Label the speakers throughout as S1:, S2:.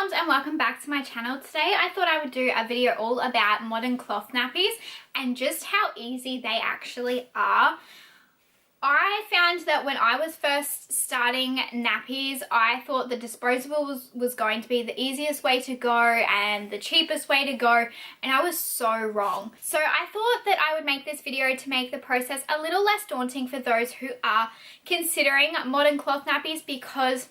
S1: mums, and welcome back to my channel. Today I thought I would do a video all about modern cloth nappies and just how easy they actually are. I found that when I was first starting nappies, I thought the disposable was going to be the easiest way to go and the cheapest way to go, and I was so wrong. So I thought that I would make this video to make the process a little less daunting for those who are considering modern cloth nappies, because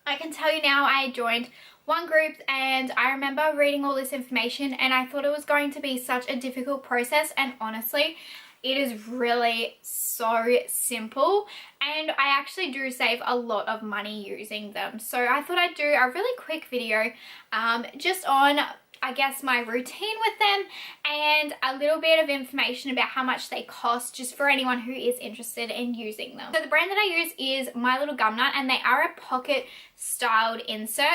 S1: I can tell you now, I joined one group and I remember reading all this information and I thought it was going to be such a difficult process, and honestly it is really so simple, and I actually do save a lot of money using them. So I thought I'd do a really quick video just on, I guess, my routine with them and a little bit of information about how much they cost, just for anyone who is interested in using them. So the brand that I use is My Little Gumnut, and they are a pocket styled insert,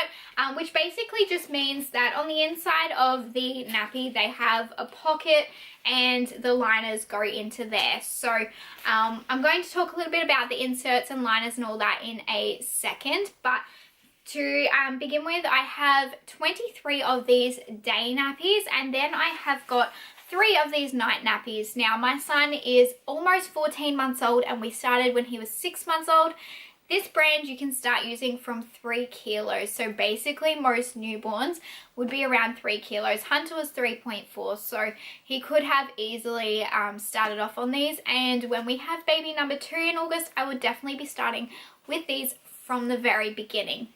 S1: which basically just means that on the inside of the nappy they have a pocket and the liners go into there. So I'm going to talk a little bit about the inserts and liners and all that in a second, but to begin with, I have 23 of these day nappies, and then I have got 3 of these night nappies. Now my son is almost 14 months old and we started when he was 6 months old. This brand you can start using from 3 kilos. So basically most newborns would be around 3 kilos. Hunter was 3.4, so he could have easily started off on these. And when we have baby number 2 in August, I would definitely be starting with these from the very beginning.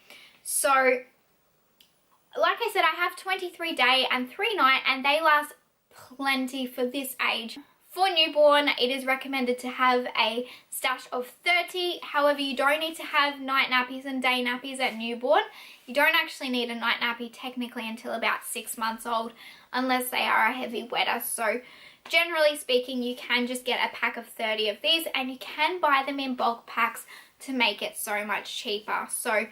S1: So like I said, I have 23 day and 3 night, and they last plenty for this age. For newborn, it is recommended to have a stash of 30. However, you don't need to have night nappies and day nappies at newborn. You don't actually need a night nappy technically until about 6 months old, unless they are a heavy wetter. So generally speaking, you can just get a pack of 30 of these, and you can buy them in bulk packs to make it so much cheaper. So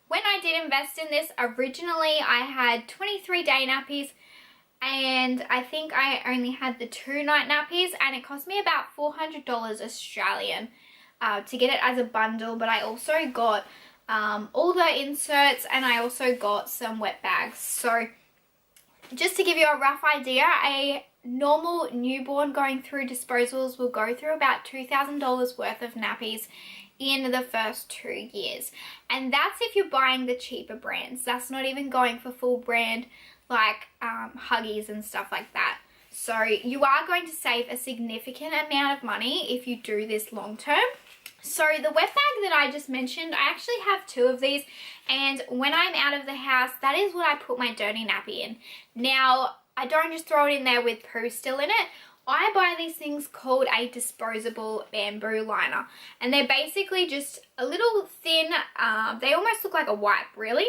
S1: when I did invest in this, originally I had 23 day nappies, and I think I only had the 2 night nappies, and it cost me about $400 Australian to get it as a bundle. But I also got all the inserts, and I also got some wet bags. So just to give you a rough idea, a normal newborn going through disposables will go through about $2,000 worth of nappies in the first 2 years, and that's if you're buying the cheaper brands. That's not even going for full brand like Huggies and stuff like that. So you are going to save a significant amount of money if you do this long term. So the wet bag that I just mentioned, I actually have 2 of these, and when I'm out of the house, that is what I put my dirty nappy in. Now I don't just throw it in there with poo still in it. I buy these things called a disposable bamboo liner, and they're basically just a little thin, they almost look like a wipe really,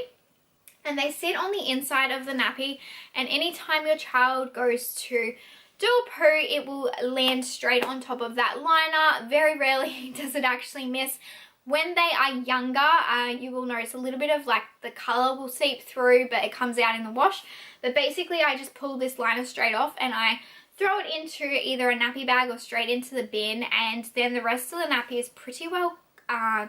S1: and they sit on the inside of the nappy, and anytime your child goes to do a poo, it will land straight on top of that liner. Very rarely does it actually miss. When they are younger, you will notice a little bit of like the colour will seep through, but it comes out in the wash. But basically I just pull this liner straight off and I throw it into either a nappy bag or straight into the bin, and then the rest of the nappy is pretty well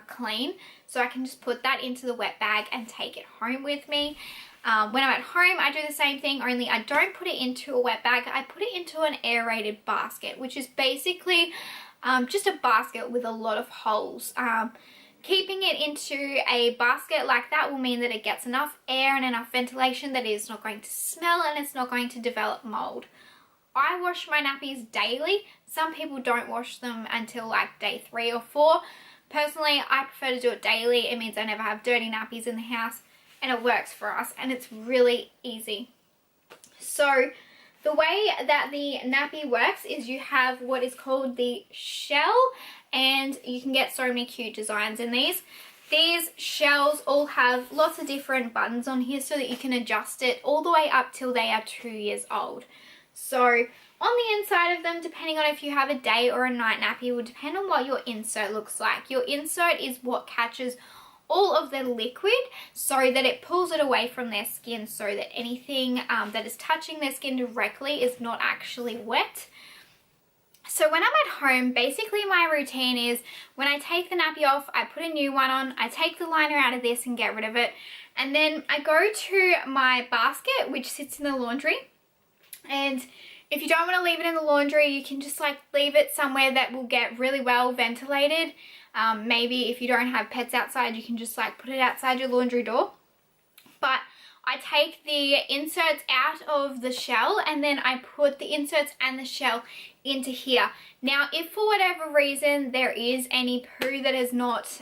S1: clean, so I can just put that into the wet bag and take it home with me. When I'm at home, I do the same thing, only I don't put it into a wet bag. I put it into an aerated basket, which is basically just a basket with a lot of holes. Keeping it into a basket like that will mean that it gets enough air and enough ventilation that it's not going to smell and it's not going to develop mold. I wash my nappies daily. Some people don't wash them until like day 3 or 4. Personally, I prefer to do it daily. It means I never have dirty nappies in the house, and it works for us, and it's really easy. So the way that the nappy works is you have what is called the shell, and you can get so many cute designs in these. These shells all have lots of different buttons on here so that you can adjust it all the way up till they are 2 years old. So on the inside of them, depending on if you have a day or a night nappy, will depend on what your insert looks like. Your insert is what catches all of the liquid so that it pulls it away from their skin, so that anything that is touching their skin directly is not actually wet. So when I'm at home, basically my routine is when I take the nappy off, I put a new one on, I take the liner out of this and get rid of it, And then I go to my basket, which sits in the laundry. And if you don't want to leave it in the laundry, you can just like leave it somewhere that will get really well ventilated. Maybe if you don't have pets outside, you can just like put it outside your laundry door. But I take the inserts out of the shell and then I put the inserts and the shell into here. Now, if for whatever reason there is any poo that has not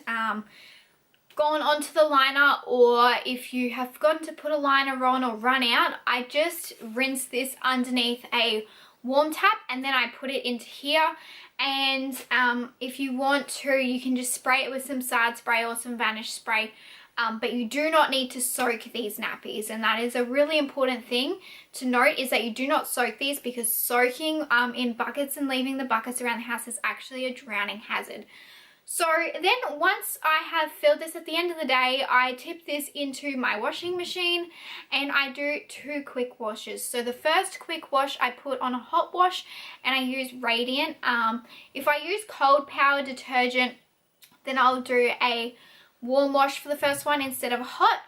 S1: gone onto the liner, or if you have forgotten to put a liner on or run out, I just rinse this underneath a warm tap and then I put it into here. And if you want to, you can just spray it with some Sard spray or some Vanish spray. But you do not need to soak these nappies, and that is a really important thing to note, is that you do not soak these, because soaking in buckets and leaving the buckets around the house is actually a drowning hazard. So then once I have filled this at the end of the day, I tip this into my washing machine and I do 2 quick washes. So the first quick wash I put on a hot wash and I use Radiant. If I use cold power detergent, then I'll do a warm wash for the first one instead of a hot.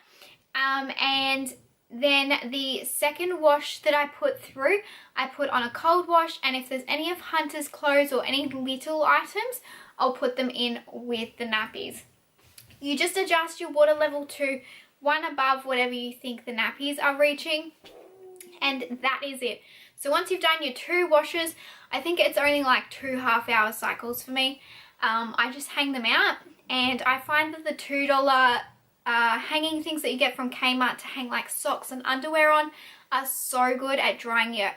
S1: And then the second wash that I put through, I put on a cold wash, and if there's any of Hunter's clothes or any little items, I'll put them in with the nappies. You just adjust your water level to 1 above whatever you think the nappies are reaching, and that is it. So once you've done your 2 washes, I think it's only like 2 half-hour cycles for me. I just hang them out, and I find that the $2 hanging things that you get from Kmart to hang like socks and underwear on are so good at drying your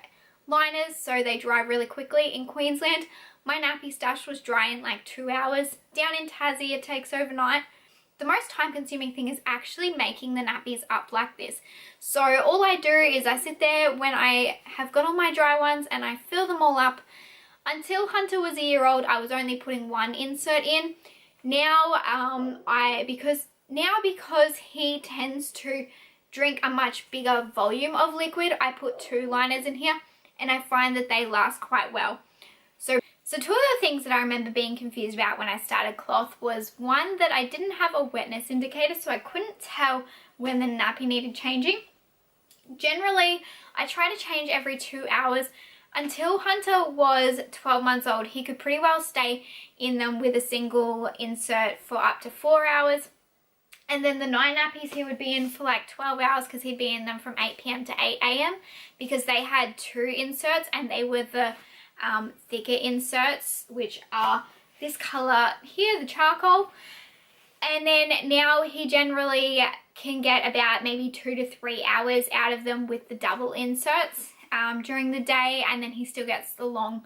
S1: liners, so they dry really quickly. In Queensland, my nappy stash was dry in like 2 hours. Down in Tassie, it takes overnight. The most time consuming thing is actually making the nappies up like this. So all I do is I sit there when I have got all my dry ones and I fill them all up. Until Hunter was a year old, I was only putting 1 insert in. Now, because he tends to drink a much bigger volume of liquid, I put 2 liners in here and I find that they last quite well. So 2 of the things that I remember being confused about when I started cloth was, one, that I didn't have a wetness indicator, so I couldn't tell when the nappy needed changing. Generally, I try to change every 2 hours. Until Hunter was 12 months old, he could pretty well stay in them with a single insert for up to 4 hours. And then the night nappies he would be in for like 12 hours, because he'd be in them from 8 p.m. to 8 a.m. because they had 2 inserts and they were the thicker inserts, which are this color here, the charcoal. And then now he generally can get about maybe 2 to 3 hours out of them with the double inserts during the day, and then he still gets the long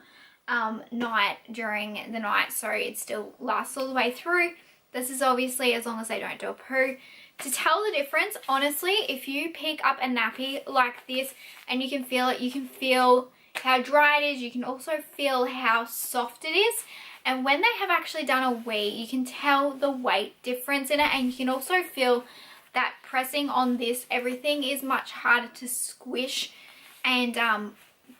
S1: night during the night, so it still lasts all the way through. This is obviously as long as they don't do a poo. To tell the difference, honestly, if you pick up a nappy like this and you can feel it, you can feel how dry it is, you can also feel how soft it is. And when they have actually done a wee, you can tell the weight difference in it, and you can also feel that pressing on this, everything is much harder to squish and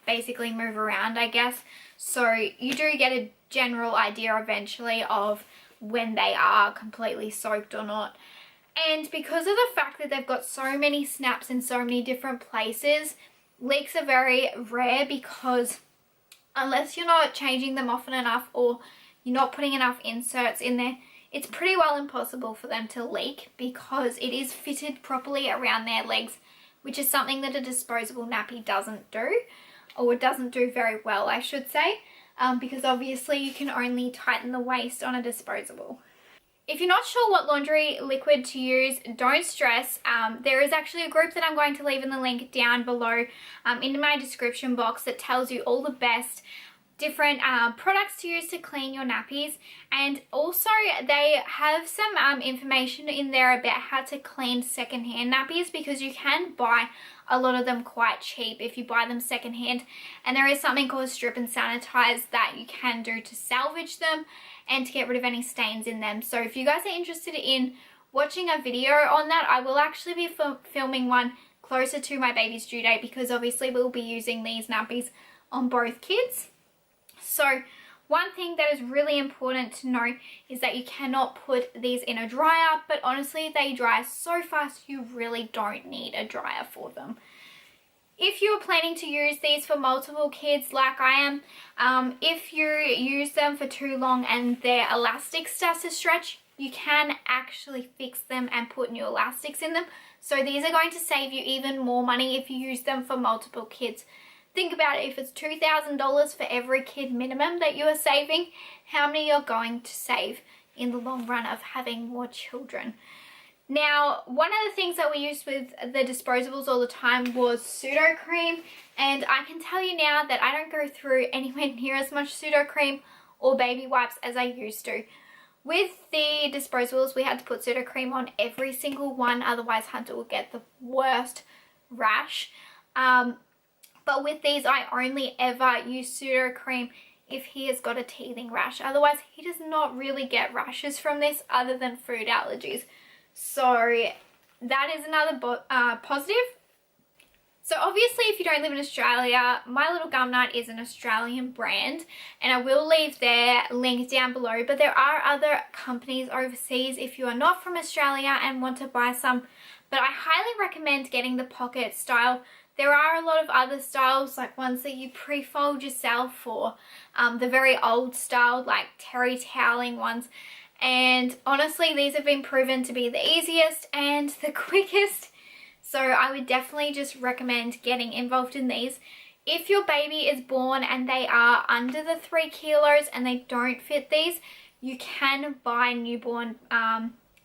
S1: basically move around, I guess. So you do get a general idea eventually of when they are completely soaked or not. And because of the fact that they've got so many snaps in so many different places, leaks are very rare, because unless you're not changing them often enough or you're not putting enough inserts in there, it's pretty well impossible for them to leak, because it is fitted properly around their legs, which is something that a disposable nappy doesn't do, or doesn't do very well, I should say, because obviously you can only tighten the waist on a disposable. If you're not sure what laundry liquid to use, don't stress. There is actually a group that I'm going to leave in the link down below in my description box that tells you all the best different products to use to clean your nappies, and also they have some information in there about how to clean secondhand nappies, because you can buy a lot of them quite cheap if you buy them secondhand, and there is something called strip and sanitize that you can do to salvage them and to get rid of any stains in them. So if you guys are interested in watching a video on that, I will actually be filming one closer to my baby's due date, because obviously we'll be using these nappies on both kids. So One thing that is really important to know is that you cannot put these in a dryer, but honestly they dry so fast you really don't need a dryer for them. If you're planning to use these for multiple kids like I am, if you use them for too long and their elastic starts to stretch, you can actually fix them and put new elastics in them. So these are going to save you even more money if you use them for multiple kids. Think about it, if it's $2,000 for every kid minimum that you are saving, how many you're going to save in the long run of having more children. Now, one of the things that we used with the disposables all the time was pseudo cream, and I can tell you now that I don't go through anywhere near as much pseudo cream or baby wipes as I used to. With the disposables, we had to put pseudo cream on every single one, otherwise Hunter would get the worst rash. But with these, I only ever use pseudo cream if he has got a teething rash. Otherwise, he does not really get rashes from this other than food allergies. So that is another positive. So obviously, if you don't live in Australia, My Little Gum Nut is an Australian brand, and I will leave their link down below. But there are other companies overseas if you are not from Australia and want to buy some. But I highly recommend getting the pocket style. There are a lot of other styles, like ones that you pre-fold yourself, or the very old style, like terry toweling ones. And honestly, these have been proven to be the easiest and the quickest. So I would definitely just recommend getting involved in these. If your baby is born and they are under the 3 kilos and they don't fit these, you can buy newborn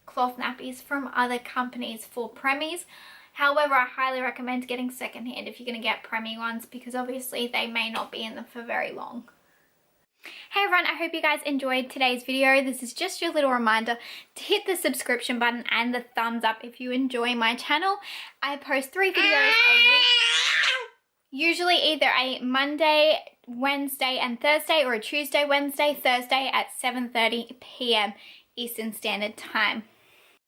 S1: cloth nappies from other companies for preemies. However, I highly recommend getting secondhand if you're going to get preemie ones, because obviously they may not be in them for very long. Hey everyone, I hope you guys enjoyed today's video. This is just your little reminder to hit the subscription button and the thumbs up if you enjoy my channel. I post 3 videos a week, usually either a Monday, Wednesday and Thursday, or a Tuesday, Wednesday, Thursday at 7:30 p.m. Eastern Standard Time.